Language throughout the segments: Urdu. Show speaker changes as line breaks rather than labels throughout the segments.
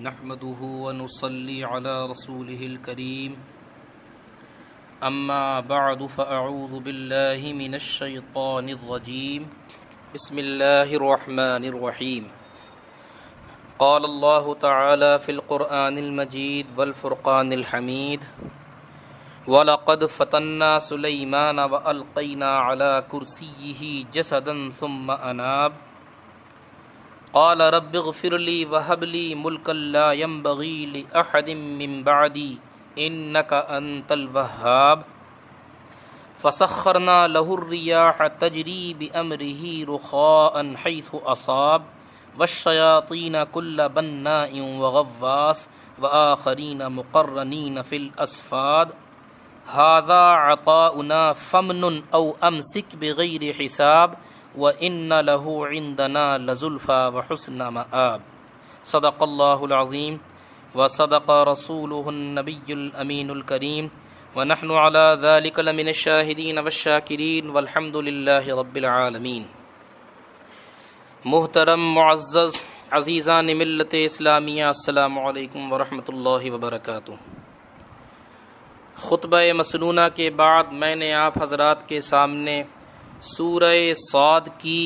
نحمده ونصلي على رسوله الكريم أما بعد فأعوذ بالله من الشيطان الرجيم بسم الله الرحمن الرحيم قال الله تعالى في القرآن المجيد والفرقان الحميد وَلَقَدْ فَتَنَّا سُلَيْمَانَ وَأَلْقَيْنَا عَلَى كُرْسِيِّهِ جَسَدًا ثُمَّ أَنَابَ قال رب اغفر لي وهب لي ملكا لا ينبغي لأحد من بعدي إنك أنت الوهاب فسخرنا له الرياح تجري بأمره رخاء حيث أصاب والشياطين كل بناء وغواص وآخرين مقرنين في الأصفاد هذا عطاؤنا فمن أو أمسك بغير حساب وَإِنَّ لَهُ عِندَنَا لَزُلْفَىٰ وَحُسْنَ مَآبٍ صدق اللہ العظیم وصدق رسولہ النبی الامین الکریم ونحن على ذلك لمن الشاہدین والشاکرین والحمد للہ رب العالمین۔ محترم معزز عزیزان ملت اسلامیہ، السلام علیکم ورحمۃ اللہ وبرکاتہ۔ خطبہ مسنونہ کے بعد میں نے آپ حضرات کے سامنے سورہ صاد کی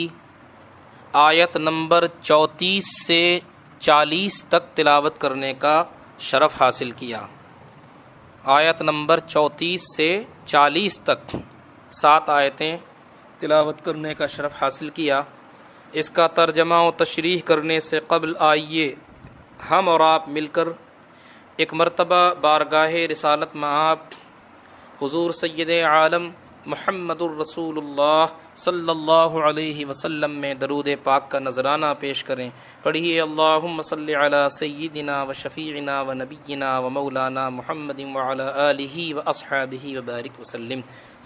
آیت نمبر 34 سے 40 تک تلاوت کرنے کا شرف حاصل کیا۔ آیت نمبر 34 سے 40 تک 7 آیتیں تلاوت کرنے کا شرف حاصل کیا۔ اس کا ترجمہ و تشریح کرنے سے قبل آئیے ہم اور آپ مل کر ایک مرتبہ بارگاہ رسالت مآب حضور سید عالم محمد الرسول اللہ صلی اللہ علیہ وسلم میں درود پاک کا نذرانہ پیش کریں۔ پڑھیے اللہم صلی علی سیدنا و شفیعنا و نبینا و مولانا محمد وعلی آلہ و اصحابہ وبارک وسلم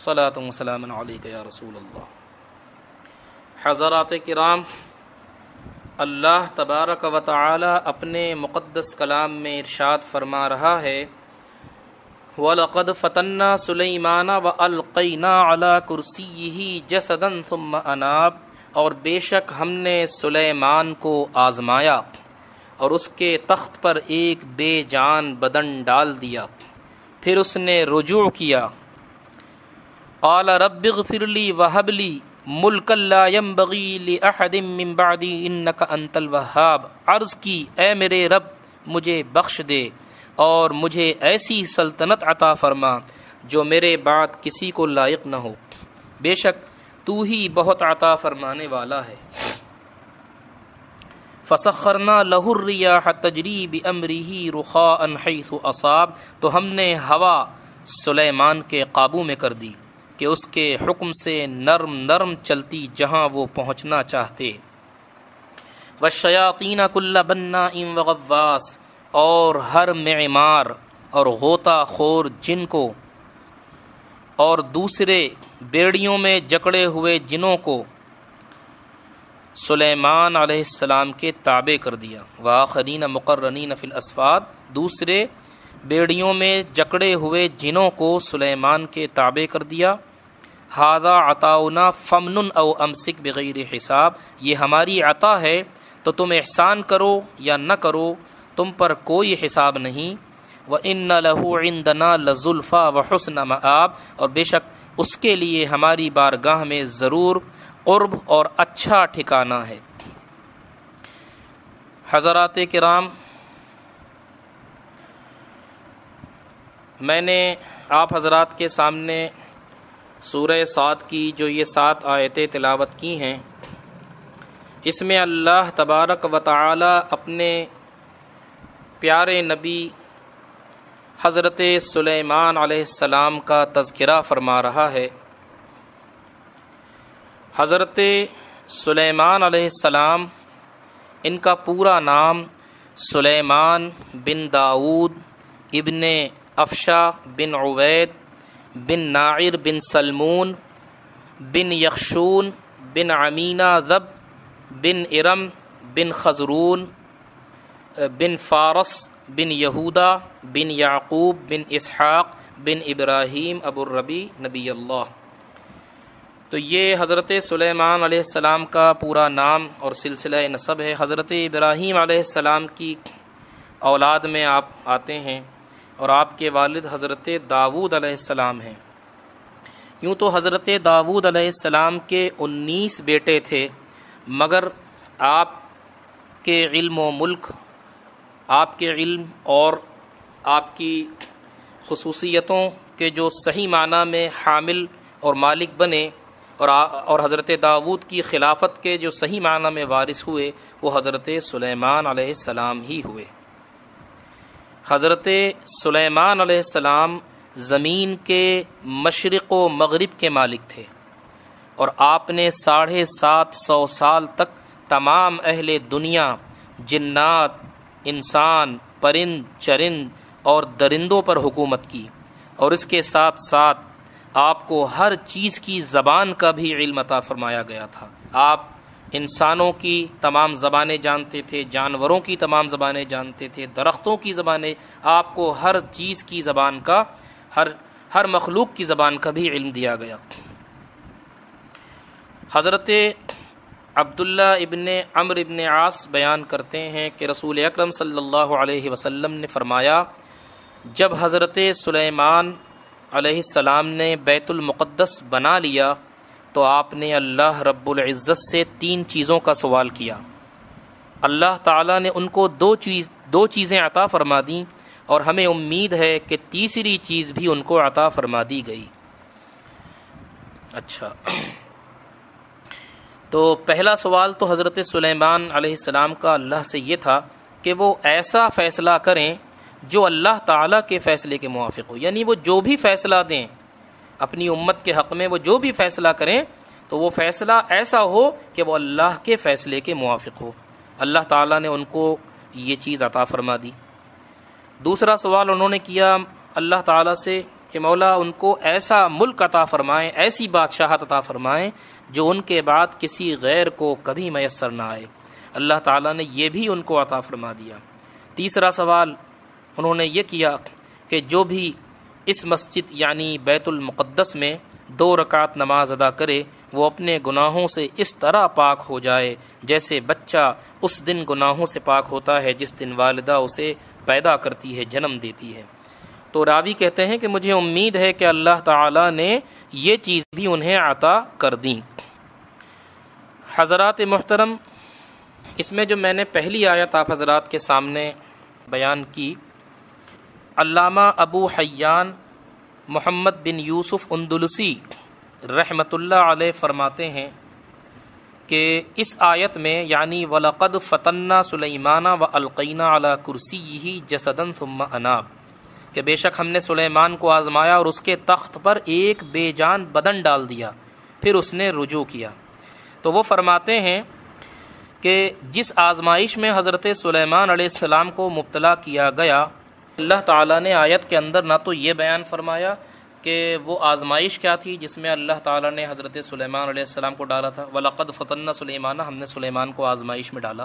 صلاۃ و سلام علیک یا رسول اللہ۔ حضرات کرام، اللہ تبارک و تعالی اپنے مقدس کلام میں ارشاد فرما رہا ہے وَلَقَدْ فَتَنَّا سُلَيْمَانَ وَأَلْقَيْنَا عَلَى كُرْسِيِّهِ جَسَدًا ثُمَّ أَنَابَ، اور بے شک ہم نے سلیمان کو آزمایا اور اس کے تخت پر ایک بے جان بدن ڈال دیا، پھر اس نے رجوع کیا۔ قال رب اغفر لی وہب لی ملکا لا ينبغی لأحد من بعدی انک انت الوہاب، عرض کی اے میرے رب مجھے بخش دے اور مجھے ایسی سلطنت عطا فرما جو میرے بعد کسی کو لائق نہ ہو، بے شک تو ہی بہت عطا فرمانے والا ہے۔ فسخرنا له الرياح تجری بامرہ رخاء حیث اصاب، تو ہم نے ہوا سلیمان کے قابو میں کر دی کہ اس کے حکم سے نرم نرم چلتی جہاں وہ پہنچنا چاہتے۔ والشیاطین کل بناء وغواص، اور ہر معمار اور غوطہ خور جن کو اور دوسرے بیڑیوں میں جکڑے ہوئے جنوں کو سلیمان علیہ السلام کے تابع کر دیا۔ وآخرین مقرنین فی الاسفاد، دوسرے بیڑیوں میں جکڑے ہوئے جنوں کو سلیمان کے تابع کر دیا۔ ھذا عطاؤنا فمن او امسک بغیر حساب، یہ ہماری عطا ہے تو تم احسان کرو یا نہ کرو، تم پر کوئی حساب نہیں۔ وَإِنَّ لَهُ عِندَنَا لَزُلْفَىٰ وَحُسْنَ مَآبٍ، اور بے شک اس کے لیے ہماری بارگاہ میں ضرور قرب اور اچھا ٹھکانہ ہے۔ حضرات کرام، میں نے آپ حضرات کے سامنے سورہ صاد کی جو یہ 7 آیتیں تلاوت کی ہیں، اس میں اللہ تبارک و تعالی اپنے پیارے نبی حضرت سلیمان علیہ السلام کا تذکرہ فرما رہا ہے۔ حضرت سلیمان علیہ السلام، ان کا پورا نام سلیمان بن داؤد ابن افشا بن عبید بن ناعر بن سلمون بن یخشون بن امینہ ذب بن ارم بن خزرون بن فارس بن یہودا بن یعقوب بن اسحاق بن ابراہیم ابو الربی نبی اللہ۔ تو یہ حضرت سلیمان علیہ السلام کا پورا نام اور سلسلہ نسب ہے۔ حضرت ابراہیم علیہ السلام کی اولاد میں آپ آتے ہیں اور آپ کے والد حضرت داؤد علیہ السلام ہیں۔ یوں تو حضرت داؤد علیہ السلام کے 19 بیٹے تھے، مگر آپ کے علم و ملک، آپ کے علم اور آپ کی خصوصیتوں کے جو صحیح معنی میں حامل اور مالک بنے اور حضرت داؤد کی خلافت کے جو صحیح معنی میں وارث ہوئے، وہ حضرت سلیمان علیہ السلام ہی ہوئے۔ حضرت سلیمان علیہ السلام زمین کے مشرق و مغرب کے مالک تھے، اور آپ نے 750 سال تک تمام اہل دنیا، جنات، انسان، پرند چرند اور درندوں پر حکومت کی، اور اس کے ساتھ ساتھ آپ کو ہر چیز کی زبان کا بھی علم عطا فرمایا گیا تھا۔ آپ انسانوں کی تمام زبانیں جانتے تھے، جانوروں کی تمام زبانیں جانتے تھے، درختوں کی زبانیں، آپ کو ہر چیز کی زبان کا، ہر مخلوق کی زبان کا بھی علم دیا گیا۔ حضرت عبداللہ ابن عمرو ابن عاص بیان کرتے ہیں کہ رسول اکرم صلی اللہ علیہ وسلم نے فرمایا، جب حضرت سلیمان علیہ السلام نے بیت المقدس بنا لیا تو آپ نے اللہ رب العزت سے 3 چیزوں کا سوال کیا۔ اللہ تعالیٰ نے ان کو دو چیزیں عطا فرما دیں، اور ہمیں امید ہے کہ تیسری چیز بھی ان کو عطا فرما دی گئی۔ اچھا، تو پہلا سوال تو حضرت سلیمان علیہ السلام کا اللہ سے یہ تھا کہ وہ ایسا فیصلہ کریں جو اللہ تعالیٰ کے فیصلے کے موافق ہو، یعنی وہ جو بھی فیصلہ دیں اپنی امت کے حق میں، وہ جو بھی فیصلہ کریں تو وہ فیصلہ ایسا ہو کہ وہ اللہ کے فیصلے کے موافق ہو۔ اللہ تعالیٰ نے ان کو یہ چیز عطا فرما دی۔ دوسرا سوال انہوں نے کیا اللہ تعالیٰ سے کہ مولا ان کو ایسا ملک عطا فرمائیں، ایسی بادشاہت عطا فرمائیں جو ان کے بعد کسی غیر کو کبھی میسر نہ آئے۔ اللہ تعالیٰ نے یہ بھی ان کو عطا فرما دیا۔ تیسرا سوال انہوں نے یہ کیا کہ جو بھی اس مسجد یعنی بیت المقدس میں 2 رکعت نماز ادا کرے، وہ اپنے گناہوں سے اس طرح پاک ہو جائے جیسے بچہ اس دن گناہوں سے پاک ہوتا ہے جس دن والدہ اسے پیدا کرتی ہے، جنم دیتی ہے۔ تو راوی کہتے ہیں کہ مجھے امید ہے کہ اللہ تعالیٰ نے یہ چیز بھی انہیں عطا کر دیں۔ حضرات محترم، اس میں جو میں نے پہلی آیت آپ حضرات کے سامنے بیان کی، علامہ ابو حیان محمد بن یوسف اندلسی رحمۃ اللہ علیہ فرماتے ہیں کہ اس آیت میں یعنی وَلَقَدْ فَتَنَّا سُلَيْمَانَ وَأَلْقَيْنَا عَلَى كُرْسِيِّهِ جَسَدًا ثُمَّ أَنَابَ، کہ بے شک ہم نے سلیمان کو آزمایا اور اس کے تخت پر ایک بے جان بدن ڈال دیا، پھر اس نے رجوع کیا۔ تو وہ فرماتے ہیں کہ جس آزمائش میں حضرت سلیمان علیہ السلام کو مبتلا کیا گیا، اللہ تعالیٰ نے آیت کے اندر نہ تو یہ بیان فرمایا کہ وہ آزمائش کیا تھی جس میں اللہ تعالیٰ نے حضرت سلیمان علیہ السلام کو ڈالا تھا، وَلَقَدْ فَتَنَّا سُلَيْمَانَ، ہم نے سلیمان کو آزمائش میں ڈالا،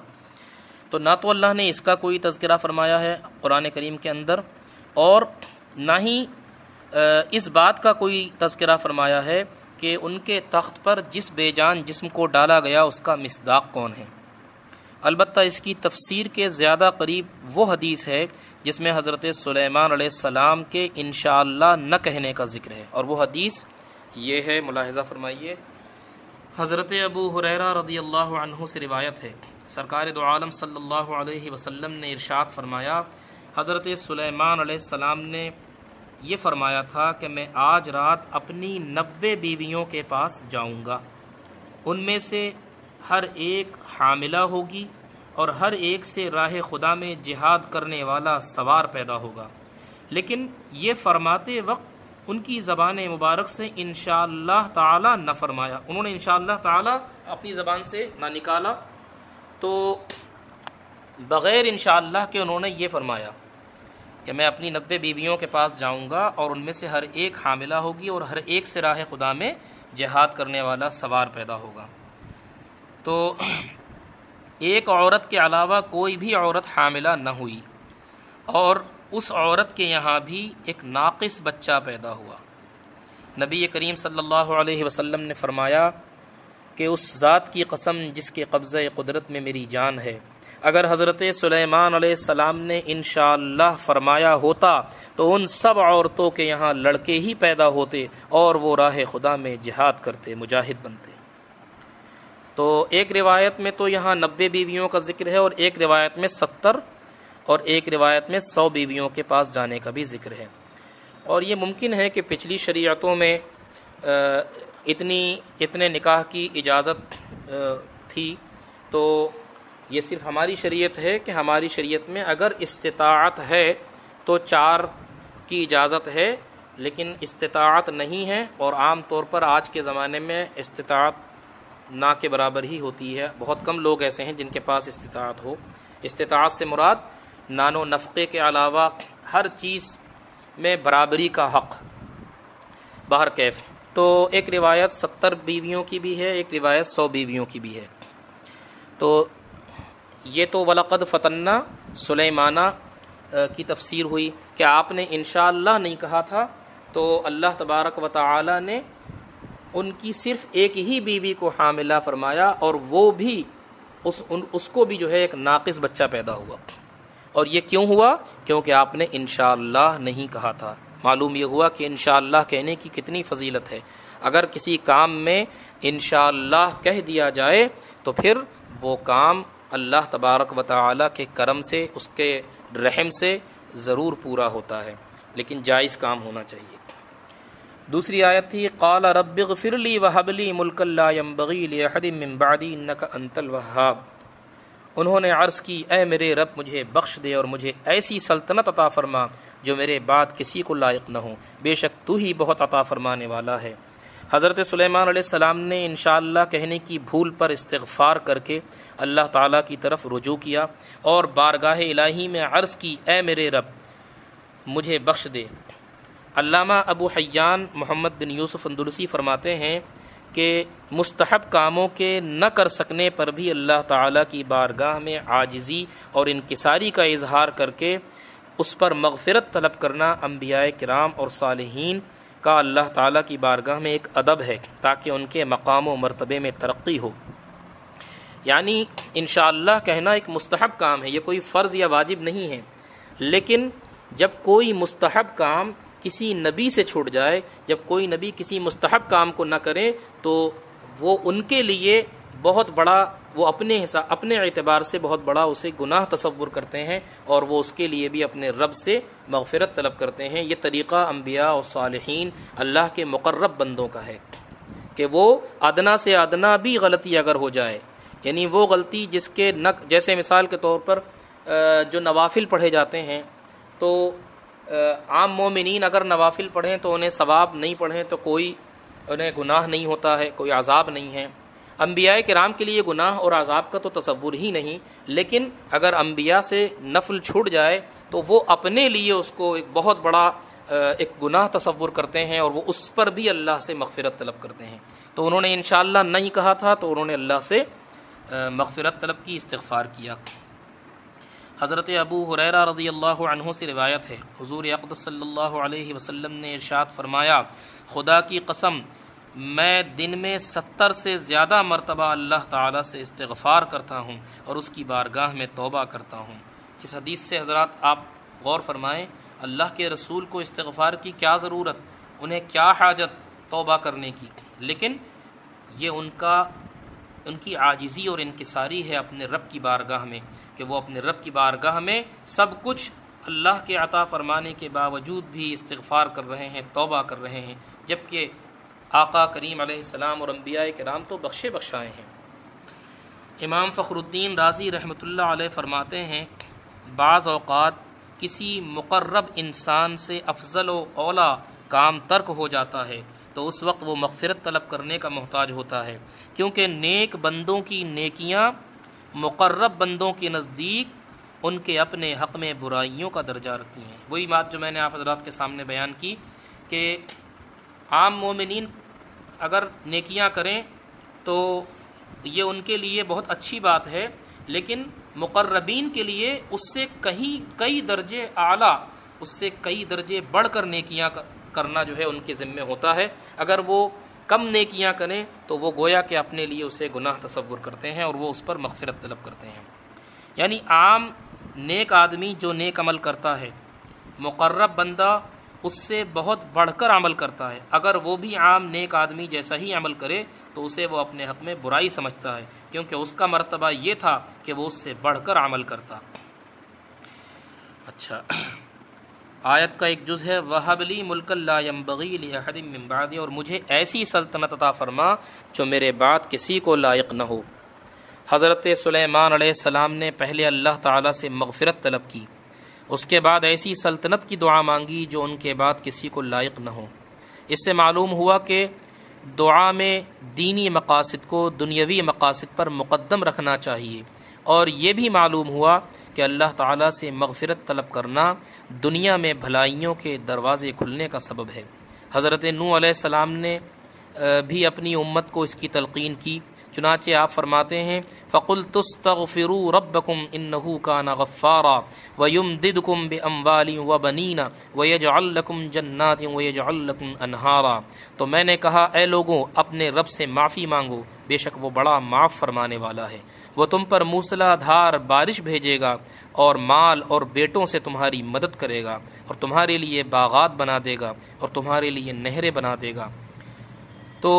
تو نہ تو اللہ نے اس کا کوئی تذکرہ فرمایا ہے قرآن کریم کے اندر، اور نہ ہی اس بات کا کوئی تذکرہ فرمایا ہے کہ ان کے تخت پر جس بے جان جسم کو ڈالا گیا اس کا مصداق کون ہے۔ البتہ اس کی تفسیر کے زیادہ قریب وہ حدیث ہے جس میں حضرت سلیمان علیہ السلام کے انشاءاللہ نہ کہنے کا ذکر ہے، اور وہ حدیث یہ ہے، ملاحظہ فرمائیے، حضرت ابو ہریرہ رضی اللہ عنہ سے روایت ہے، سرکار دو عالم صلی اللہ علیہ وسلم نے ارشاد فرمایا، حضرت سلیمان علیہ السلام نے یہ فرمایا تھا کہ میں آج رات اپنی 90 بیویوں کے پاس جاؤں گا، ان میں سے ہر ایک حاملہ ہوگی اور ہر ایک سے راہ خدا میں جہاد کرنے والا سوار پیدا ہوگا، لیکن یہ فرماتے وقت ان کی زبان مبارک سے انشاءاللہ تعالی نہ فرمایا، انہوں نے انشاءاللہ تعالی اپنی زبان سے نہ نکالا، تو بغیر انشاءاللہ کے انہوں نے یہ فرمایا کہ میں اپنی 90 بیویوں کے پاس جاؤں گا اور ان میں سے ہر ایک حاملہ ہوگی اور ہر ایک سے راہ خدا میں جہاد کرنے والا سوار پیدا ہوگا۔ تو ایک عورت کے علاوہ کوئی بھی عورت حاملہ نہ ہوئی، اور اس عورت کے یہاں بھی ایک ناقص بچہ پیدا ہوا۔ نبی کریم صلی اللہ علیہ وسلم نے فرمایا کہ اس ذات کی قسم جس کے قبضہ قدرت میں میری جان ہے، اگر حضرت سلیمان علیہ السلام نے انشاءاللہ فرمایا ہوتا تو ان سب عورتوں کے یہاں لڑکے ہی پیدا ہوتے اور وہ راہ خدا میں جہاد کرتے، مجاہد بنتے۔ تو ایک روایت میں تو یہاں 90 بیویوں کا ذکر ہے، اور ایک روایت میں 70 اور ایک روایت میں 100 بیویوں کے پاس جانے کا بھی ذکر ہے۔ اور یہ ممکن ہے کہ پچھلی شریعتوں میں اتنے نکاح کی اجازت تھی، تو یہ صرف ہماری شریعت ہے کہ ہماری شریعت میں اگر استطاعت ہے تو 4 کی اجازت ہے، لیکن استطاعت نہیں ہے، اور عام طور پر آج کے زمانے میں استطاعت نہ کے برابر ہی ہوتی ہے۔ بہت کم لوگ ایسے ہیں جن کے پاس استطاعت ہو۔ استطاعت سے مراد نان و نفقے کے علاوہ ہر چیز میں برابری کا حق بہر کیف۔ تو ایک روایت 70 بیویوں کی بھی ہے، ایک روایت 100 بیویوں کی بھی ہے۔ تو یہ تو وَلَقَدْ فَتَنَّا سلیمانہ کی تفسیر ہوئی کہ آپ نے انشاءاللہ نہیں کہا تھا، تو اللہ تبارک و تعالی نے ان کی صرف ایک ہی بیوی کو حاملہ فرمایا، اور وہ بھی اس کو بھی جو ہے ایک ناقص بچہ پیدا ہوا۔ اور یہ کیوں ہوا؟ کیونکہ آپ نے انشاءاللہ نہیں کہا تھا۔ معلوم یہ ہوا کہ انشاءاللہ کہنے کی کتنی فضیلت ہے۔ اگر کسی کام میں انشاءاللہ کہہ دیا جائے تو پھر وہ کام اللہ تبارک و تعالی کے کرم سے، اس کے رحم سے ضرور پورا ہوتا ہے، لیکن جائز کام ہونا چاہیے۔ دوسری آیت تھی قال رب اغفر لی وہب لی ملکا لا ينبغی لأحد من بعدی انک انت الوہاب۔ انہوں نے عرض کی اے میرے رب مجھے بخش دے اور مجھے ایسی سلطنت عطا فرما جو میرے بعد کسی کو لائق نہ ہو، بے شک تو ہی بہت عطا فرمانے والا ہے۔ حضرت سلیمان علیہ السلام نے انشاءاللہ کہنے کی بھول پر استغفار کر کے اللہ تعالیٰ کی طرف رجوع کیا اور بارگاہ الہی میں عرض کی اے میرے رب مجھے بخش دے۔ علامہ ابو حیان محمد بن یوسف اندلسی فرماتے ہیں کہ مستحب کاموں کے نہ کر سکنے پر بھی اللہ تعالیٰ کی بارگاہ میں عاجزی اور انکساری کا اظہار کر کے اس پر مغفرت طلب کرنا انبیاء کرام اور صالحین کا اللہ تعالیٰ کی بارگاہ میں ایک ادب ہے، تاکہ ان کے مقام و مرتبے میں ترقی ہو۔ یعنی انشاءاللہ کہنا ایک مستحب کام ہے، یہ کوئی فرض یا واجب نہیں ہے، لیکن جب کوئی مستحب کام کسی نبی سے چھوٹ جائے، جب کوئی نبی کسی مستحب کام کو نہ کرے تو وہ ان کے لیے بہت بڑا، وہ اپنے اعتبار سے بہت بڑا اسے گناہ تصور کرتے ہیں، اور وہ اس کے لیے بھی اپنے رب سے مغفرت طلب کرتے ہیں۔ یہ طریقہ انبیاء اور صالحین اللہ کے مقرب بندوں کا ہے کہ وہ ادنا سے ادنا بھی غلطی اگر ہو جائے، یعنی وہ غلطی جس کے جیسے مثال کے طور پر جو نوافل پڑھے جاتے ہیں، تو عام مومنین اگر نوافل پڑھیں تو انہیں ثواب، نہیں پڑھیں تو کوئی انہیں گناہ نہیں ہوتا ہے، کوئی عذاب نہیں ہے۔ انبیاء کرام کے لیے گناہ اور عذاب کا تو تصور ہی نہیں، لیکن اگر انبیاء سے نفل چھوٹ جائے تو وہ اپنے لیے اس کو ایک بہت بڑا ایک گناہ تصور کرتے ہیں، اور وہ اس پر بھی اللہ سے مغفرت طلب کرتے ہیں۔ تو انہوں نے انشاءاللہ نہیں کہا تھا، تو انہوں نے اللہ سے مغفرت طلب کی، استغفار کیا۔ حضرت ابو ہریرہ رضی اللہ عنہ سے روایت ہے، حضور اقدس صلی اللہ علیہ وسلم نے ارشاد فرمایا خدا کی قسم میں دن میں 70 سے زیادہ مرتبہ اللہ تعالیٰ سے استغفار کرتا ہوں اور اس کی بارگاہ میں توبہ کرتا ہوں۔ اس حدیث سے حضرات آپ غور فرمائیں، اللہ کے رسول کو استغفار کی کیا ضرورت، انہیں کیا حاجت توبہ کرنے کی، لیکن یہ ان کی عاجزی اور انکساری ہے اپنے رب کی بارگاہ میں، کہ وہ اپنے رب کی بارگاہ میں سب کچھ اللہ کے عطا فرمانے کے باوجود بھی استغفار کر رہے ہیں، توبہ کر رہے ہیں، جبکہ آقا کریم علیہ السلام اور انبیاء کرام تو بخشے بخشائے ہیں۔ امام فخر الدین رازی رحمۃ اللہ علیہ فرماتے ہیں بعض اوقات کسی مقرب انسان سے افضل و اولا کام ترک ہو جاتا ہے تو اس وقت وہ مغفرت طلب کرنے کا محتاج ہوتا ہے، کیونکہ نیک بندوں کی نیکیاں مقرب بندوں کے نزدیک ان کے اپنے حق میں برائیوں کا درجہ رکھتی ہیں۔ وہی بات جو میں نے آپ حضرات کے سامنے بیان کی کہ عام مومنین اگر نیکیاں کریں تو یہ ان کے لیے بہت اچھی بات ہے، لیکن مقربین کے لیے اس سے کئی درجے اعلیٰ، اس سے کئی درجے بڑھ کر نیکیاں کرنا جو ہے ان کے ذمہ ہوتا ہے۔ اگر وہ کم نیکیاں کریں تو وہ گویا کہ اپنے لیے اسے گناہ تصور کرتے ہیں اور وہ اس پر مغفرت طلب کرتے ہیں۔ یعنی عام نیک آدمی جو نیک عمل کرتا ہے، مقرب بندہ اس سے بہت بڑھ کر عمل کرتا ہے، اگر وہ بھی عام نیک آدمی جیسا ہی عمل کرے تو اسے وہ اپنے حق میں برائی سمجھتا ہے، کیونکہ اس کا مرتبہ یہ تھا کہ وہ اس سے بڑھ کر عمل کرتا۔ اچھا، آیت کا ایک جز ہے وَهَبْ لِي مُلْكًا لَا يَنبَغِي لِأَحَدٍ مِّن بَعْدِي، اور مجھے ایسی سلطنت عطا فرما جو میرے بعد کسی کو لائق نہ ہو۔ حضرت سلیمان علیہ السلام نے پہلے اللہ تعالیٰ سے مغفرت طلب کی، اس کے بعد ایسی سلطنت کی دعا مانگی جو ان کے بعد کسی کو لائق نہ ہو۔ اس سے معلوم ہوا کہ دعا میں دینی مقاصد کو دنیاوی مقاصد پر مقدم رکھنا چاہیے، اور یہ بھی معلوم ہوا کہ اللہ تعالیٰ سے مغفرت طلب کرنا دنیا میں بھلائیوں کے دروازے کھلنے کا سبب ہے۔ حضرت نوح علیہ السلام نے بھی اپنی امت کو اس کی تلقین کی، چنانچہ آپ فرماتے ہیں فَقُلْتُ اسْتَغْفِرُوا رَبَّكُمْ إِنَّهُ كَانَ غَفَّارًا وَيُمْدِدْكُمْ بِأَمْوَالٍ وَبَنِينَ وَيَجْعَلْ لَكُمْ جَنَّاتٍ وَيَجْعَلْ لَكُمْ أَنْهَارًا۔ تو میں نے کہا اے لوگوں اپنے رب سے معافی مانگو، بے شک وہ بڑا معاف فرمانے والا ہے، وہ تم پر موسلا دھار بارش بھیجے گا اور مال اور بیٹوں سے تمہاری مدد کرے گا، اور تمہارے لیے باغات بنا دے گا اور تمہارے لیے نہریں بنا دے گا۔ تو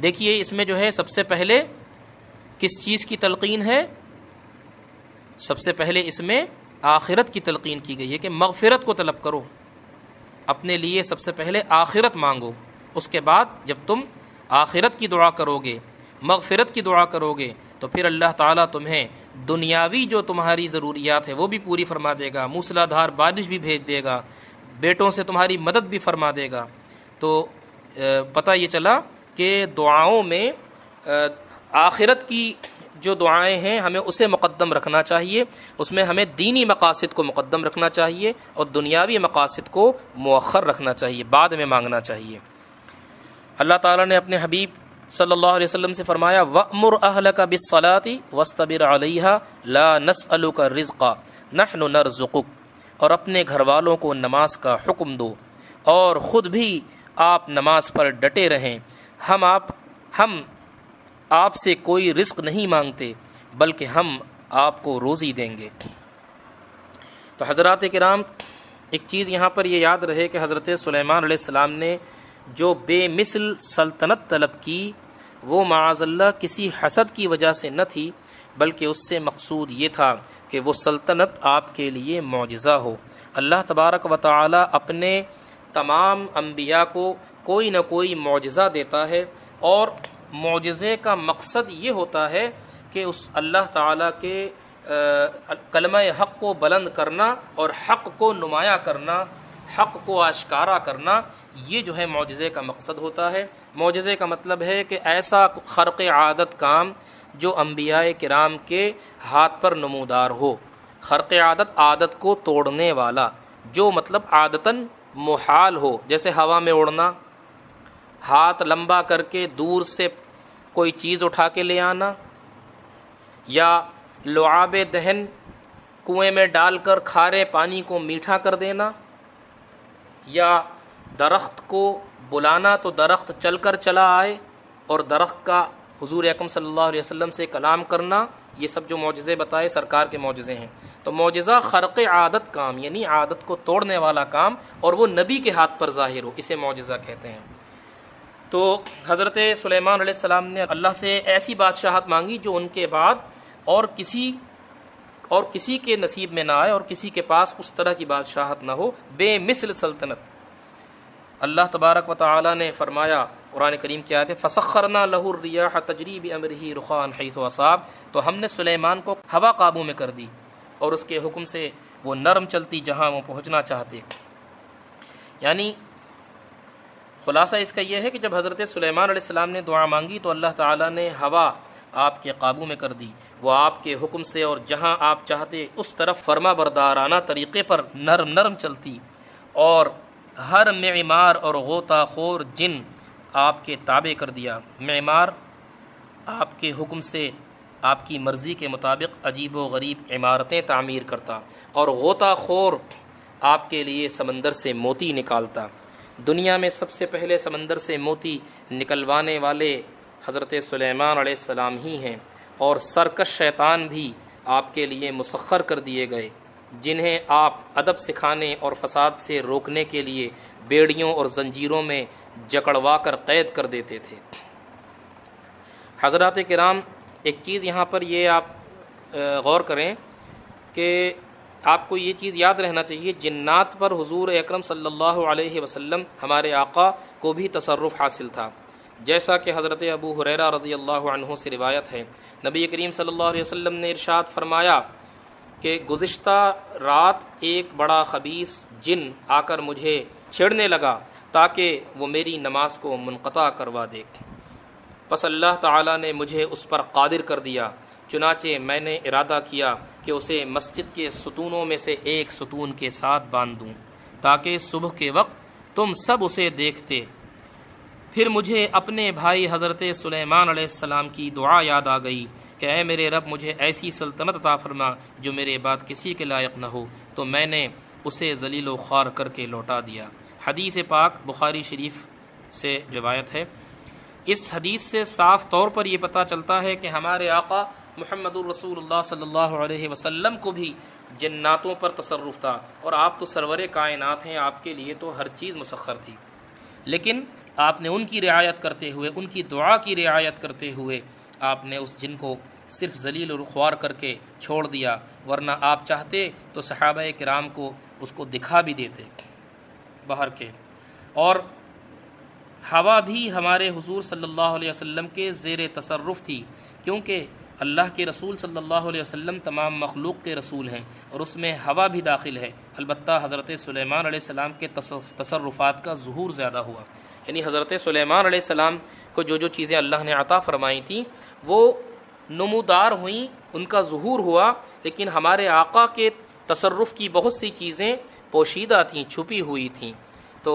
دیکھیے اس میں جو ہے سب سے پہلے کس چیز کی تلقین ہے؟ سب سے پہلے اس میں آخرت کی تلقین کی گئی ہے کہ مغفرت کو طلب کرو، اپنے لیے سب سے پہلے آخرت مانگو، اس کے بعد جب تم آخرت کی دعا کرو گے، مغفرت کی دعا کرو گے، تو پھر اللہ تعالیٰ تمہیں دنیاوی جو تمہاری ضروریات ہے وہ بھی پوری فرما دے گا، موسلا دھار بارش بھی بھیج دے گا، بیٹوں سے تمہاری مدد بھی فرما دے گا۔ تو پتہ یہ چلا کہ دعاؤں میں آخرت کی جو دعائیں ہیں ہمیں اسے مقدم رکھنا چاہیے، اس میں ہمیں دینی مقاصد کو مقدم رکھنا چاہیے اور دنیاوی مقاصد کو مؤخر رکھنا چاہیے، بعد میں مانگنا چاہیے۔ اللہ تعالیٰ نے اپنے حبیب صلی اللہ علیہ وسلم سے فرمایا وَأْمُرْ أَهْلَكَ بِالصَّلَاةِ وَاسْتَبِرْ عَلَيْهَا لَا نَسْأَلُكَ رِزْقًا نَحْنُ نَرْزُقُكَ، اور اپنے گھر والوں کو نماز کا حکم دو اور خود بھی آپ نماز پر ڈٹے رہیں، ہم آپ سے کوئی رزق نہیں مانگتے بلکہ ہم آپ کو روزی دیں گے۔ تو حضرات کرام ایک چیز یہاں پر یہ یاد رہے کہ حضرت سلیمان علیہ السلام نے جو بے مثل سلطنت طلب کی وہ معاذ اللہ کسی حسد کی وجہ سے نہ تھی، بلکہ اس سے مقصود یہ تھا کہ وہ سلطنت آپ کے لیے معجزہ ہو۔ اللہ تبارک و تعالی اپنے تمام انبیاء کو کوئی نہ کوئی معجزہ دیتا ہے، اور معجزے کا مقصد یہ ہوتا ہے کہ اس اللہ تعالیٰ کے کلمہ حق کو بلند کرنا اور حق کو نمایاں کرنا، حق کو آشکارا کرنا، یہ جو ہے معجزے کا مقصد ہوتا ہے۔ معجزے کا مطلب ہے کہ ایسا خرق عادت کام جو انبیاء کرام کے ہاتھ پر نمودار ہو، خرق عادت کو توڑنے والا، جو مطلب عادتاً محال ہو، جیسے ہوا میں اڑنا، ہاتھ لمبا کر کے دور سے کوئی چیز اٹھا کے لے آنا، یا لعاب دہن کنویں میں ڈال کر کھارے پانی کو میٹھا کر دینا، یا درخت کو بلانا تو درخت چل کر چلا آئے، اور درخت کا حضور اکرم صلی اللہ علیہ وسلم سے کلام کرنا، یہ سب جو معجزے بتائے سرکار کے معجزے ہیں۔ تو معجزہ خرق عادت کام، یعنی عادت کو توڑنے والا کام، اور وہ نبی کے ہاتھ پر ظاہر ہو، اسے معجزہ کہتے ہیں۔ تو حضرت سلیمان علیہ السلام نے اللہ سے ایسی بادشاہت مانگی جو ان کے بعد اور کسی کے نصیب میں نہ آئے، اور کسی کے پاس اس طرح کی بادشاہت نہ ہو، بے مثل سلطنت۔ اللہ تبارک و تعالی نے فرمایا قرآن کریم کی آیت ہے فَسَخَّرْنَا لَهُ الرِّيَاحَ تَجْرِي بِأَمْرِهِ رُخَاءً حَيْثُ أَصَابَ، تو ہم نے سلیمان کو ہوا قابو میں کر دی اور اس کے حکم سے وہ نرم چلتی جہاں وہ پہنچنا چاہتے۔ یعنی خلاصہ اس کا یہ ہے کہ جب حضرت سلیمان علیہ السلام نے دعا مانگی تو اللہ تعالیٰ نے ہوا آپ کے قابو میں کر دی، وہ آپ کے حکم سے اور جہاں آپ چاہتے اس طرف فرما بردارانہ طریقے پر نرم چلتی، اور ہر معمار اور غوطہ خور جن آپ کے تابع کر دیا۔ معمار آپ کے حکم سے آپ کی مرضی کے مطابق عجیب و غریب عمارتیں تعمیر کرتا، اور غوطہ خور آپ کے لیے سمندر سے موتی نکالتا۔ دنیا میں سب سے پہلے سمندر سے موتی نکلوانے والے حضرت سلیمان علیہ السلام ہی ہیں، اور سرکش شیطان بھی آپ کے لیے مسخر کر دیے گئے، جنہیں آپ ادب سکھانے اور فساد سے روکنے کے لیے بیڑیوں اور زنجیروں میں جکڑوا کر قید کر دیتے تھے۔ حضرات کرام، ایک چیز یہاں پر یہ آپ غور کریں کہ آپ کو یہ چیز یاد رہنا چاہیے، جنات پر حضور اکرم صلی اللہ علیہ وسلم ہمارے آقا کو بھی تصرف حاصل تھا، جیسا کہ حضرت ابو ہریرہ رضی اللہ عنہ سے روایت ہے، نبی کریم صلی اللہ علیہ وسلم نے ارشاد فرمایا کہ گزشتہ رات ایک بڑا خبیث جن آ کر مجھے چھیڑنے لگا تاکہ وہ میری نماز کو منقطع کروا دے، پس اللہ تعالیٰ نے مجھے اس پر قادر کر دیا، چنانچہ میں نے ارادہ کیا کہ اسے مسجد کے ستونوں میں سے ایک ستون کے ساتھ باندھ دوں تاکہ صبح کے وقت تم سب اسے دیکھتے۔ پھر مجھے اپنے بھائی حضرت سلیمان علیہ السلام کی دعا یاد آ گئی کہ اے میرے رب، مجھے ایسی سلطنت عطا فرما جو میرے بعد کسی کے لائق نہ ہو، تو میں نے اسے ذلیل و خوار کر کے لوٹا دیا۔ حدیث پاک بخاری شریف سے روایت ہے۔ اس حدیث سے صاف طور پر یہ پتہ چلتا ہے کہ ہمارے آقا محمد الرسول اللہ صلی اللہ علیہ وسلم کو بھی جناتوں پر تصرف تھا، اور آپ تو سرور کائنات ہیں، آپ کے لیے تو ہر چیز مسخر تھی، لیکن آپ نے ان کی رعایت کرتے ہوئے، ان کی دعا کی رعایت کرتے ہوئے آپ نے اس جن کو صرف ذلیل و خوار کر کے چھوڑ دیا، ورنہ آپ چاہتے تو صحابہ کرام کو اس کو دکھا بھی دیتے باہر کے۔ اور ہوا بھی ہمارے حضور صلی اللہ علیہ وسلم کے زیر تصرف تھی، کیونکہ اللہ کے رسول صلی اللہ علیہ وسلم تمام مخلوق کے رسول ہیں، اور اس میں ہوا بھی داخل ہے۔ البتہ حضرت سلیمان علیہ السلام کے تصرفات کا ظہور زیادہ ہوا، یعنی حضرت سلیمان علیہ السلام کو جو چیزیں اللہ نے عطا فرمائی تھیں وہ نمودار ہوئیں، ان کا ظہور ہوا، لیکن ہمارے آقا کے تصرف کی بہت سی چیزیں پوشیدہ تھیں، چھپی ہوئی تھیں۔ تو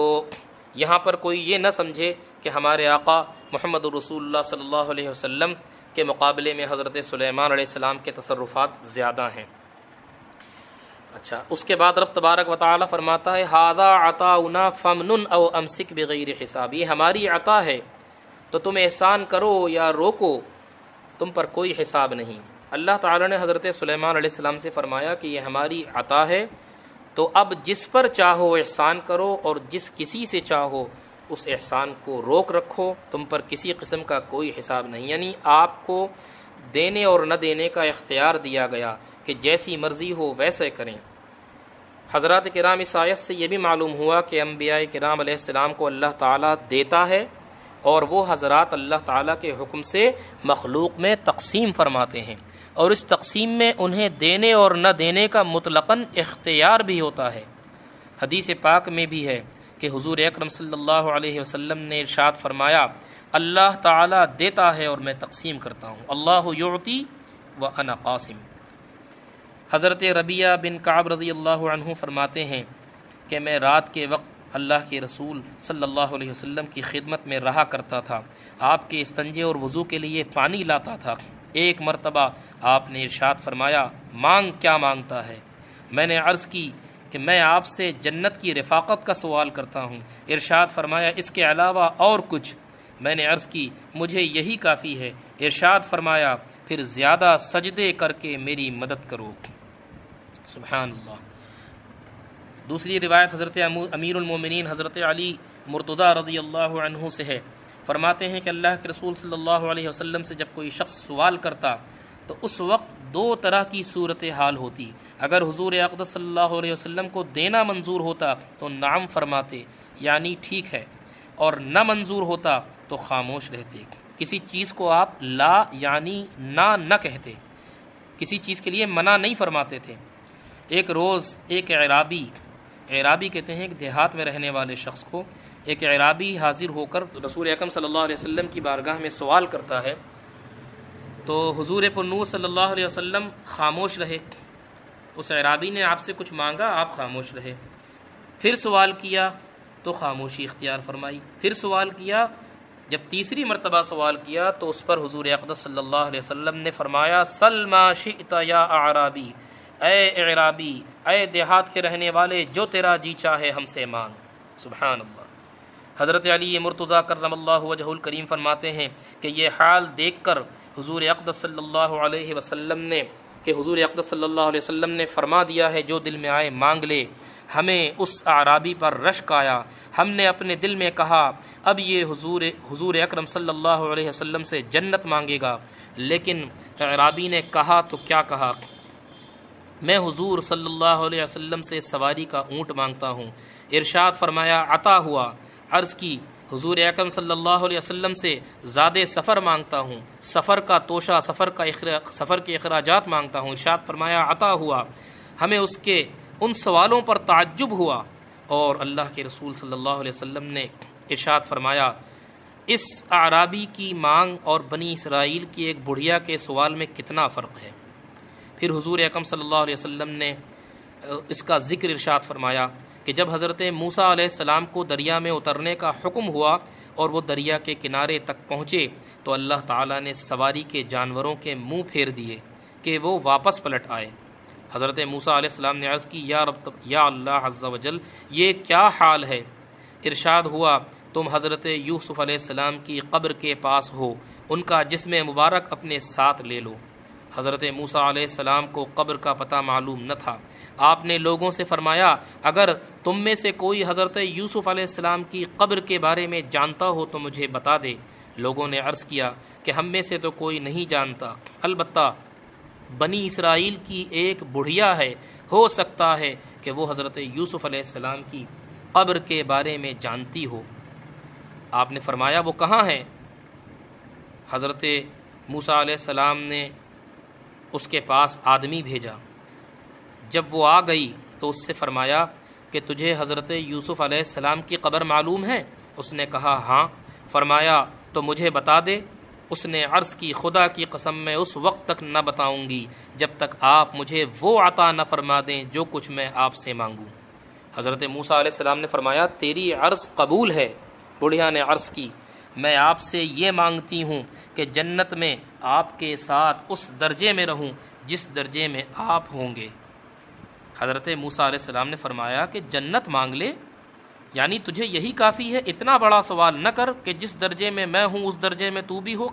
یہاں پر کوئی یہ نہ سمجھے کہ ہمارے آقا محمد الرسول اللہ صلی اللہ علیہ وسلم کے مقابلے میں حضرت سلیمان علیہ السلام کے تصرفات زیادہ ہیں۔ اچھا، اس کے بعد رب تبارک و تعالی فرماتا ہے ھذا عطاؤنا فمنن او امسک بغیر حساب، یہ ہماری عطا ہے تو تم احسان کرو یا روکو، تم پر کوئی حساب نہیں۔ اللہ تعالی نے حضرت سلیمان علیہ السلام سے فرمایا کہ یہ ہماری عطا ہے، تو اب جس پر چاہو احسان کرو اور جس کسی سے چاہو اس احسان کو روک رکھو، تم پر کسی قسم کا کوئی حساب نہیں، یعنی آپ کو دینے اور نہ دینے کا اختیار دیا گیا کہ جیسی مرضی ہو ویسے کریں۔ حضرات کرام، اس آیت سے یہ بھی معلوم ہوا کہ انبیاء کرام علیہ السلام کو اللہ تعالیٰ دیتا ہے، اور وہ حضرات اللہ تعالیٰ کے حکم سے مخلوق میں تقسیم فرماتے ہیں، اور اس تقسیم میں انہیں دینے اور نہ دینے کا مطلقاً اختیار بھی ہوتا ہے۔ حدیث پاک میں بھی ہے کہ حضور اکرم صلی اللہ علیہ وسلم نے ارشاد فرمایا اللہ تعالیٰ دیتا ہے اور میں تقسیم کرتا ہوں، اللہ یعطی وانا قاسم۔ حضرت ربیعہ بن کعب رضی اللہ عنہ فرماتے ہیں کہ میں رات کے وقت اللہ کے رسول صلی اللہ علیہ وسلم کی خدمت میں رہا کرتا تھا، آپ کے استنجے اور وضو کے لیے پانی لاتا تھا۔ ایک مرتبہ آپ نے ارشاد فرمایا مانگ، کیا مانگتا ہے؟ میں نے عرض کی کہ میں آپ سے جنت کی رفاقت کا سوال کرتا ہوں۔ ارشاد فرمایا اس کے علاوہ اور کچھ؟ میں نے عرض کی مجھے یہی کافی ہے۔ ارشاد فرمایا پھر زیادہ سجدے کر کے میری مدد کرو۔ سبحان اللہ۔ دوسری روایت حضرت امیر المومنین حضرت علی مرتضیٰ رضی اللہ عنہ سے ہے، فرماتے ہیں کہ اللہ کے رسول صلی اللہ علیہ وسلم سے جب کوئی شخص سوال کرتا تو اس وقت دو طرح کی صورتحال ہوتی۔ اگر حضور اقدس صلی اللہ علیہ وسلم کو دینا منظور ہوتا تو نعم فرماتے، یعنی ٹھیک ہے، اور نہ منظور ہوتا تو خاموش رہتے۔ کسی چیز کو آپ لا یعنی نہ کہتے، کسی چیز کے لیے منع نہیں فرماتے تھے۔ ایک روز ایک اعرابی کہتے ہیں کہ دیہات میں رہنے والے شخص کو ایک اعرابی حاضر ہو کر رسول اکرم صلی اللہ علیہ وسلم کی بارگاہ میں سوال کرتا ہے، تو حضور پر نور صلی اللہ علیہ وسلم خاموش رہے۔ اس اعرابی نے آپ سے کچھ مانگا، آپ خاموش رہے۔ پھر سوال کیا تو خاموشی اختیار فرمائی، پھر سوال کیا، جب تیسری مرتبہ سوال کیا تو اس پر حضور اقدس صلی اللہ علیہ وسلم نے فرمایا سل ما شئت یا اعرابی، اے اعرابی، اے دیہات کے رہنے والے، جو تیرا جی چاہے ہم سے مانگ۔ سبحان اللہ۔ حضرت علی مرتضیٰ کرم اللہ وجہ الکریم فرماتے ہیں کہ یہ حال دیکھ کر حضور اقدس صلی اللہ علیہ وسلم نے کہ حضور اقدس صلی اللہ علیہ وسلم نے فرما دیا ہے جو دل میں آئے مانگ لے۔ ہمیں اس اعرابی پر رشک آیا، ہم نے اپنے دل میں کہا اب یہ حضور اکرم صلی اللہ علیہ وسلم سے جنت مانگے گا، لیکن اعرابی نے کہا تو کیا کہا، میں حضور صلی اللہ علیہ وسلم سے سواری کا اونٹ مانگتا ہوں۔ ارشاد فرمایا عطا ہوا۔ عرض کی حضور اکرم صلی اللہ علیہ وسلم سے زیادہ سفر مانگتا ہوں، سفر کا توشہ، سفر کے اخراجات مانگتا ہوں۔ ارشاد فرمایا عطا ہوا۔ ہمیں اس کے ان سوالوں پر تعجب ہوا، اور اللہ کے رسول صلی اللہ علیہ وسلم نے ارشاد فرمایا اس اعرابی کی مانگ اور بنی اسرائیل کی ایک بڑھیا کے سوال میں کتنا فرق ہے۔ پھر حضور اکرم صلی اللہ علیہ وسلم نے اس کا ذکر ارشاد فرمایا کہ جب حضرت موسیٰ علیہ السلام کو دریا میں اترنے کا حکم ہوا اور وہ دریا کے کنارے تک پہنچے تو اللہ تعالیٰ نے سواری کے جانوروں کے منہ پھیر دیے کہ وہ واپس پلٹ آئے۔ حضرت موسیٰ علیہ السلام نے عرض کی یا اللہ عز و جل یہ کیا حال ہے؟ ارشاد ہوا تم حضرت یوسف علیہ السلام کی قبر کے پاس ہو، ان کا جسم مبارک اپنے ساتھ لے لو۔ حضرت موسیٰ علیہ السلام کو قبر کا پتہ معلوم نہ تھا۔ آپ نے لوگوں سے فرمایا اگر تم میں سے کوئی حضرت یوسف علیہ السلام کی قبر کے بارے میں جانتا ہو تو مجھے بتا دے۔ لوگوں نے عرض کیا کہ ہم میں سے تو کوئی نہیں جانتا، البتہ بنی اسرائیل کی ایک بڑھیا ہے، ہو سکتا ہے کہ وہ حضرت یوسف علیہ السلام کی قبر کے بارے میں جانتی ہو۔ آپ نے فرمایا وہ کہاں ہے؟ حضرت موسیٰ علیہ السلام نے اس کے پاس آدمی بھیجا۔ جب وہ آ گئی تو اس سے فرمایا کہ تجھے حضرت یوسف علیہ السلام کی قبر معلوم ہے؟ اس نے کہا ہاں۔ فرمایا تو مجھے بتا دے۔ اس نے عرض کی خدا کی قسم میں اس وقت تک نہ بتاؤں گی جب تک آپ مجھے وہ عطا نہ فرما دیں جو کچھ میں آپ سے مانگوں۔ حضرت موسیٰ علیہ السلام نے فرمایا تیری عرض قبول ہے۔ بڑھیا نے عرض کی میں آپ سے یہ مانگتی ہوں کہ جنت میں آپ کے ساتھ اس درجے میں رہوں جس درجے میں آپ ہوں گے۔ حضرت موسیٰ علیہ السلام نے فرمایا کہ جنت مانگ لے، یعنی تجھے یہی کافی ہے، اتنا بڑا سوال نہ کر کہ جس درجے میں میں ہوں اس درجے میں تو بھی ہو۔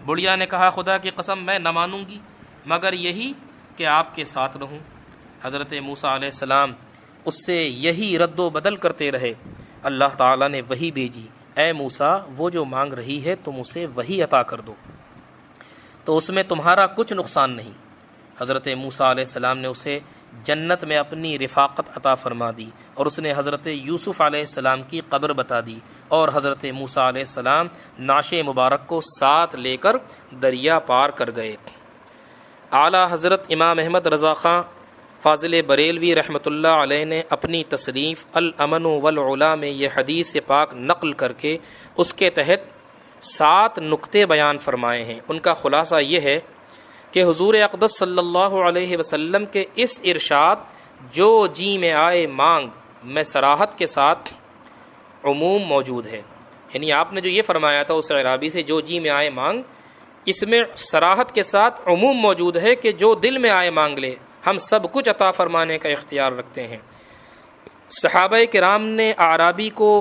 بڑھیا نے کہا خدا کی قسم میں نہ مانوں گی مگر یہی کہ آپ کے ساتھ رہوں۔ حضرت موسیٰ علیہ السلام اس سے یہی رد و بدل کرتے رہے۔ اللہ تعالیٰ نے وحی بھیجی اے موسیٰ وہ جو مانگ رہی ہے تم اسے وہی عطا کر دو تو اس میں تمہارا کچھ نقصان نہیں۔ حضرت موسیٰ علیہ السلام نے اسے جنت میں اپنی رفاقت عطا فرما دی اور اس نے حضرت یوسف علیہ السلام کی قبر بتا دی، اور حضرت موسیٰ علیہ السلام نعش مبارک کو ساتھ لے کر دریا پار کر گئے۔ اعلیٰ حضرت امام احمد رضا خان فاضل بریلوی رحمۃ اللہ علیہ نے اپنی تصنیف الامن والعلا میں یہ حدیث پاک نقل کر کے اس کے تحت 7 نکتے بیان فرمائے ہیں۔ ان کا خلاصہ یہ ہے کہ حضور اقدس صلی اللہ علیہ وسلم کے اس ارشاد جو جی میں آئے مانگ میں صراحت کے ساتھ عموم موجود ہے، یعنی آپ نے جو یہ فرمایا تھا اس اعرابی سے جو جی میں آئے مانگ، اس میں صراحت کے ساتھ عموم موجود ہے کہ جو دل میں آئے مانگ لے، ہم سب کچھ عطا فرمانے کا اختیار رکھتے ہیں۔ صحابہ کرام نے اعرابی کو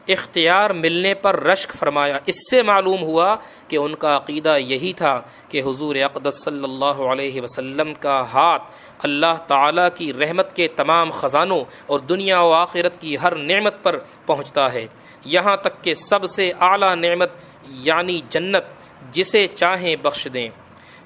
اختیار ملنے پر رشک فرمایا، اس سے معلوم ہوا کہ ان کا عقیدہ یہی تھا کہ حضور اقدس صلی اللہ علیہ وسلم کا ہاتھ اللہ تعالیٰ کی رحمت کے تمام خزانوں اور دنیا و آخرت کی ہر نعمت پر پہنچتا ہے، یہاں تک کہ سب سے اعلیٰ نعمت یعنی جنت جسے چاہیں بخش دیں۔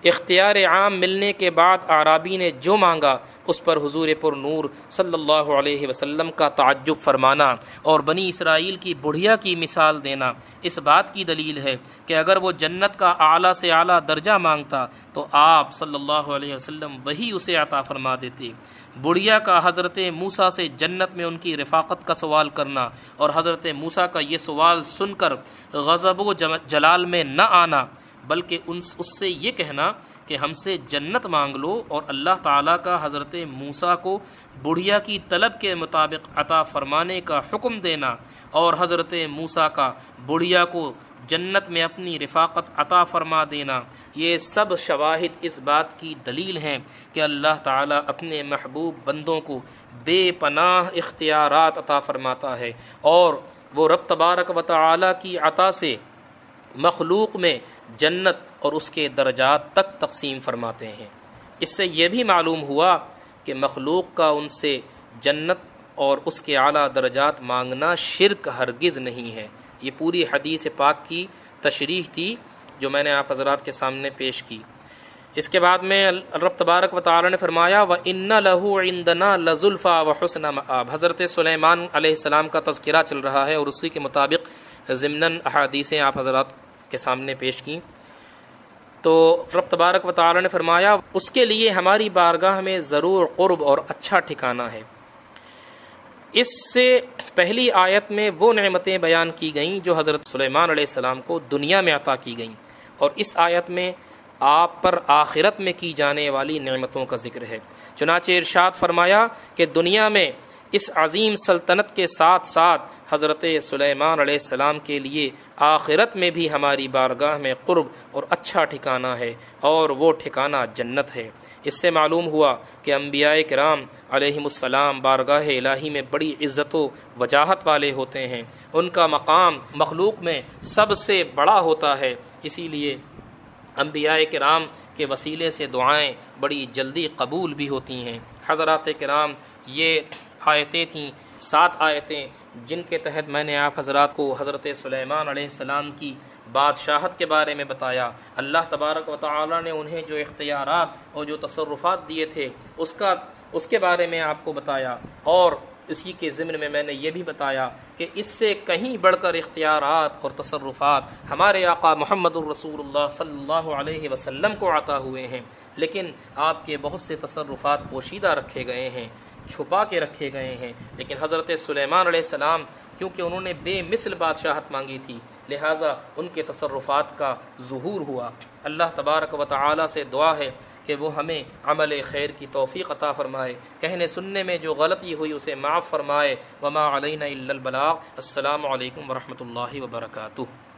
اختیار عام ملنے کے بعد اعرابی نے جو مانگا اس پر حضور پر نور صلی اللہ علیہ وسلم کا تعجب فرمانا اور بنی اسرائیل کی بڑھیا کی مثال دینا اس بات کی دلیل ہے کہ اگر وہ جنت کا اعلیٰ سے اعلیٰ درجہ مانگتا تو آپ صلی اللہ علیہ وسلم وہی اسے عطا فرما دیتے۔ بڑھیا کا حضرت موسیٰ سے جنت میں ان کی رفاقت کا سوال کرنا اور حضرت موسیٰ کا یہ سوال سن کر غضب و جلال میں نہ آنا بلکہ اس سے یہ کہنا کہ ہم سے جنت مانگ لو، اور اللہ تعالیٰ کا حضرت موسیٰ کو بڑھیا کی طلب کے مطابق عطا فرمانے کا حکم دینا اور حضرت موسیٰ کا بڑھیا کو جنت میں اپنی رفاقت عطا فرما دینا، یہ سب شواہد اس بات کی دلیل ہیں کہ اللہ تعالیٰ اپنے محبوب بندوں کو بے پناہ اختیارات عطا فرماتا ہے، اور وہ رب تبارک و تعالیٰ کی عطا سے مخلوق میں جنت اور اس کے درجات تک تقسیم فرماتے ہیں۔ اس سے یہ بھی معلوم ہوا کہ مخلوق کا ان سے جنت اور اس کے اعلیٰ درجات مانگنا شرک ہرگز نہیں ہے۔ یہ پوری حدیث پاک کی تشریح تھی جو میں نے آپ حضرات کے سامنے پیش کی۔ اس کے بعد میں رب تبارک و تعالی نے فرمایا وَإِنَّ لَهُ عِندَنَا لَزُلْفَىٰ وَحُسْنَ مَآبٍ۔ حضرت سلیمان علیہ السلام کا تذکرہ چل رہا ہے اور اسی کے مطابق ضمناً احادیثیں آپ حضرات کے سامنے پیش کی۔ تو رب تبارک و تعالی نے فرمایا اس کے لیے ہماری بارگاہ میں ضرور قرب اور اچھا ٹھکانہ ہے۔ اس سے پہلی آیت میں وہ نعمتیں بیان کی گئیں جو حضرت سلیمان علیہ السلام کو دنیا میں عطا کی گئیں، اور اس آیت میں آپ پر آخرت میں کی جانے والی نعمتوں کا ذکر ہے۔ چنانچہ ارشاد فرمایا کہ دنیا میں اس عظیم سلطنت کے ساتھ ساتھ حضرت سلیمان علیہ السلام کے لیے آخرت میں بھی ہماری بارگاہ میں قرب اور اچھا ٹھکانہ ہے، اور وہ ٹھکانہ جنت ہے۔ اس سے معلوم ہوا کہ انبیاء کرام علیہم السلام بارگاہ الہی میں بڑی عزت و وجاہت والے ہوتے ہیں، ان کا مقام مخلوق میں سب سے بڑا ہوتا ہے، اسی لیے انبیاء کرام کے وسیلے سے دعائیں بڑی جلدی قبول بھی ہوتی ہیں۔ حضرات کرام، یہ آیتیں تھیں 7 آیتیں جن کے تحت میں نے آپ حضرات کو حضرت سلیمان علیہ السلام کی بادشاہت کے بارے میں بتایا۔ اللہ تبارک و تعالی نے انہیں جو اختیارات اور جو تصرفات دیے تھے اس کے بارے میں آپ کو بتایا، اور اسی کے ضمن میں میں نے یہ بھی بتایا کہ اس سے کہیں بڑھ کر اختیارات اور تصرفات ہمارے آقا محمد الرسول اللہ صلی اللہ علیہ وسلم کو عطا ہوئے ہیں، لیکن آپ کے بہت سے تصرفات پوشیدہ رکھے گئے ہیں، چھپا کے رکھے گئے ہیں۔ لیکن حضرت سلیمان علیہ السلام کیونکہ انہوں نے بے مثل بادشاہت مانگی تھی، لہٰذا ان کے تصرفات کا ظہور ہوا۔ اللہ تبارک و تعالی سے دعا ہے کہ وہ ہمیں عمل خیر کی توفیق عطا فرمائے، کہنے سننے میں جو غلطی ہوئی اسے معاف فرمائے۔ وما علینا الا البلاغ۔ السلام علیکم ورحمۃ اللہ وبرکاتہ۔